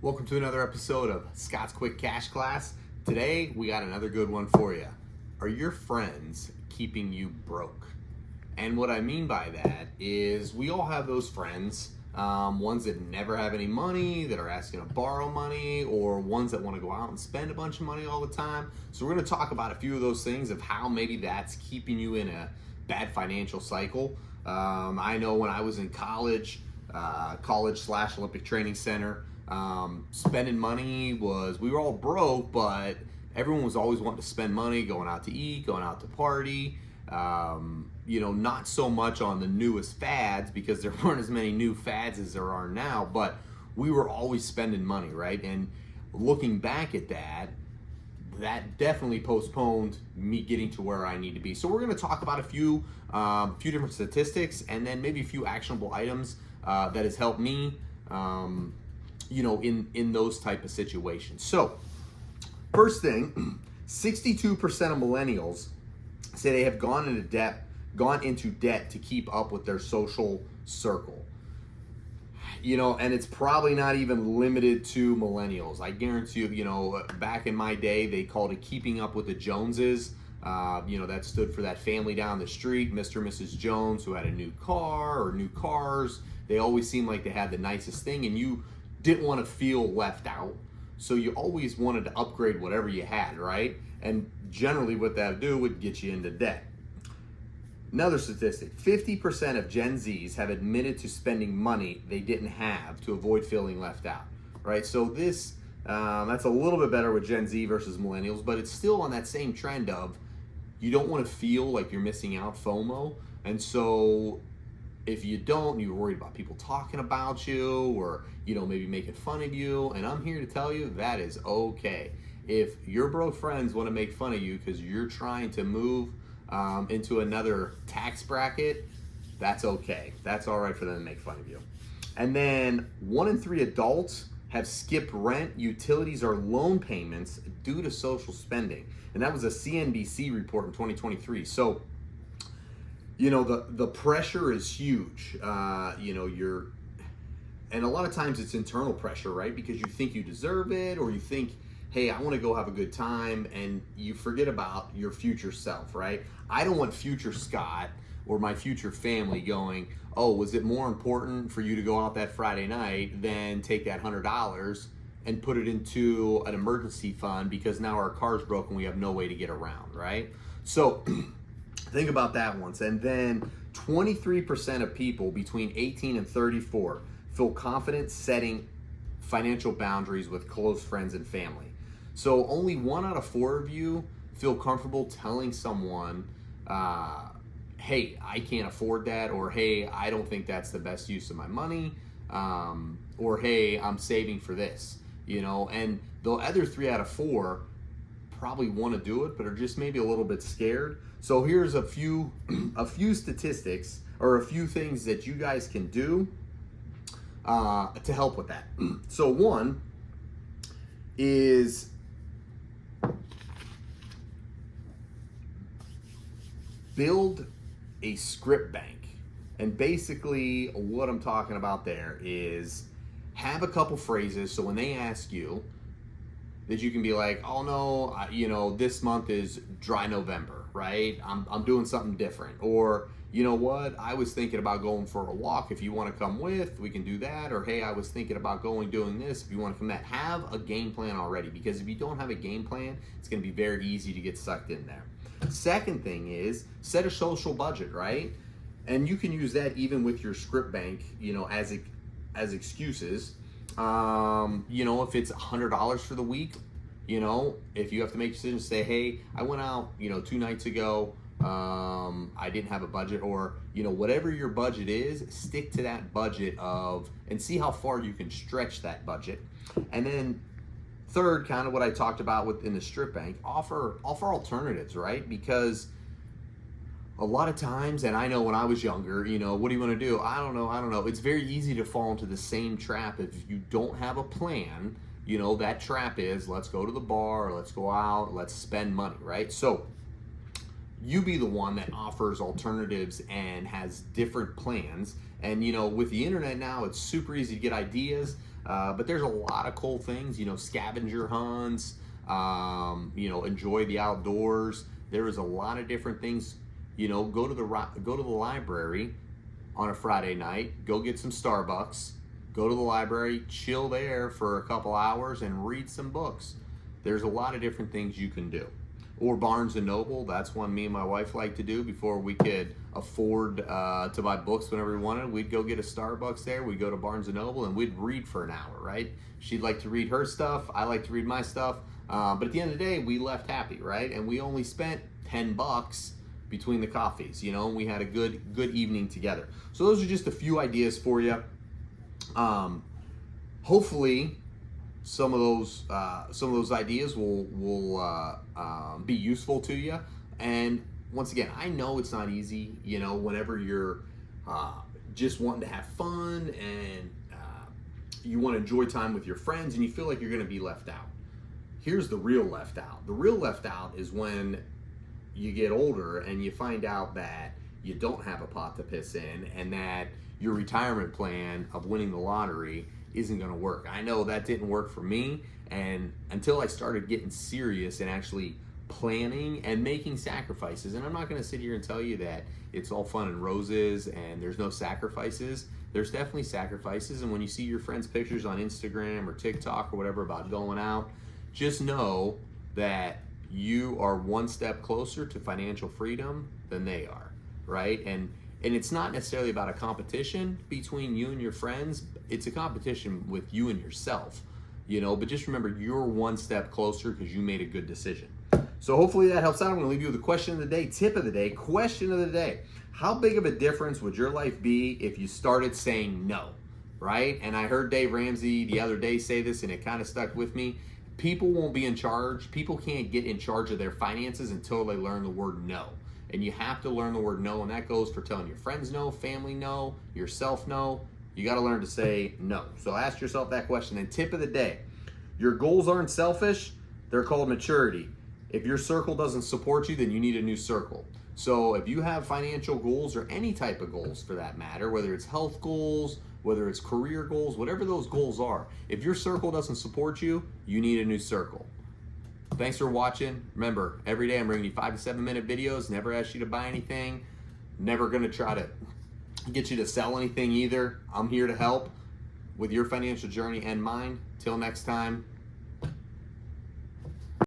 Welcome to another episode of Scott's Quick Cash Class. Today, we got another good one for you. Are your friends keeping you broke? And what I mean by that is we all have those friends, ones that never have any money, that are asking to borrow money, or ones that want to go out and spend a bunch of money all the time. So we're going to talk about a few of those things of how maybe that's keeping you in a bad financial cycle. I know when I was in college / Olympic Training Center, spending money we were all broke, but everyone was always wanting to spend money, going out to eat, going out to party. Not so much on the newest fads because there weren't as many new fads as there are now, but we were always spending money, right? And looking back at that definitely postponed me getting to where I need to be. So we're going to talk about a few different statistics and then maybe a few actionable items that has helped me, in those type of situations. So first thing, 62% of millennials say they have gone into debt to keep up with their social circle. And it's probably not even limited to millennials. I guarantee you, back in my day, they called it keeping up with the Joneses. That stood for that family down the street, Mr. and Mrs. Jones, who had a new car or new cars. They always seemed like they had the nicest thing, and you didn't want to feel left out. So you always wanted to upgrade whatever you had, right? And generally what that would do would get you into debt. Another statistic, 50% of Gen Zs have admitted to spending money they didn't have to avoid feeling left out, right? So this, that's a little bit better with Gen Z versus millennials, but it's still on that same trend of you don't want to feel like you're missing out, FOMO. And so if you don't, you're worried about people talking about you or, maybe making fun of you. And I'm here to tell you that is okay. If your broke friends want to make fun of you because you're trying to move into another tax bracket, that's okay. That's all right for them to make fun of you. And then 1 in 3 adults have skipped rent, utilities, or loan payments due to social spending. And that was a CNBC report in 2023. So, the pressure is huge. And a lot of times it's internal pressure, right? Because you think you deserve it, or you think, hey, I want to go have a good time, and you forget about your future self, right? I don't want future Scott or my future family going, oh, was it more important for you to go out that Friday night than take that $100 and put it into an emergency fund because now our car's broken, we have no way to get around, right? So think about that once. And then 23% of people between 18 and 34 feel confident setting financial boundaries with close friends and family. So only 1 out of 4 of you feel comfortable telling someone, hey, I can't afford that, or hey, I don't think that's the best use of my money, or hey, I'm saving for this, and the other 3 out of 4 probably want to do it, but are just maybe a little bit scared. So here's a few statistics or a few things that you guys can do to help with that. So one is build a script bank. And basically what I'm talking about there is have a couple phrases so when they ask you that you can be like, oh no, this month is dry November, right? I'm doing something different. Or, you know what, I was thinking about going for a walk. If you want to come with, we can do that. Or hey, I was thinking about doing this. If you want to come that, have a game plan already, because if you don't have a game plan, it's going to be very easy to get sucked in there. Second thing is set a social budget, right? And you can use that even with your script bank, as excuses. If it's $100 for the week, if you have to make decisions, say, hey, I went out, 2 nights ago, I didn't have a budget, or, whatever your budget is, stick to that budget and see how far you can stretch that budget. And then third, kind of what I talked about within the strip bank, offer alternatives, right? Because a lot of times, and I know when I was younger, what do you want to do? I don't know. It's very easy to fall into the same trap if you don't have a plan. That trap is, let's go to the bar, let's go out, let's spend money, right? So you be the one that offers alternatives and has different plans And you know, with the internet now, it's super easy to get ideas. But there's a lot of cool things, you know, scavenger hunts, you know, enjoy the outdoors. There is a lot of different things. You know, go to the library on a Friday night, go get some Starbucks, go to the library, chill there for a couple hours and read some books. There's a lot of different things you can do. Or Barnes and Noble, that's one me and my wife like to do before we could afford to buy books whenever we wanted. We'd go get a Starbucks there, we'd go to Barnes and Noble, and we'd read for an hour, right? She'd like to read her stuff, I like to read my stuff, but at the end of the day, we left happy, right? And we only spent $10 between the coffees, you know, and we had a good evening together. So those are just a few ideas for you. Hopefully, some of those ideas will be useful to you. And once again, I know it's not easy, you know, whenever you're just wanting to have fun and you want to enjoy time with your friends and you feel like you're going to be left out. Here's the real left out. The real left out is when you get older and you find out that you don't have a pot to piss in and that your retirement plan of winning the lottery isn't going to work. I know that didn't work for me, and until I started getting serious and actually planning and making sacrifices, and I'm not going to sit here and tell you that it's all fun and roses and there's no sacrifices. There's definitely sacrifices, and when you see your friends' pictures on Instagram or TikTok or whatever about going out, just know that you are one step closer to financial freedom than they are, right? And it's not necessarily about a competition between you and your friends. It's a competition with you and yourself, you know, but just remember you're one step closer because you made a good decision. So hopefully that helps out. I'm going to leave you with a question of the day, tip of the day, question of the day. How big of a difference would your life be if you started saying no, right? And I heard Dave Ramsey the other day say this and it kind of stuck with me. People won't be in charge. People can't get in charge of their finances until they learn the word no. And you have to learn the word no, and that goes for telling your friends no, family no, yourself no. You got to learn to say no. So ask yourself that question. And tip of the day, your goals aren't selfish. They're called maturity. If your circle doesn't support you, then you need a new circle. So if you have financial goals or any type of goals for that matter, whether it's health goals, whether it's career goals, whatever those goals are, if your circle doesn't support you, you need a new circle. Thanks for watching. Remember, every day I'm bringing you 5 to 7 minute videos. Never ask you to buy anything. Never going to try to get you to sell anything either. I'm here to help with your financial journey and mine. Till next time,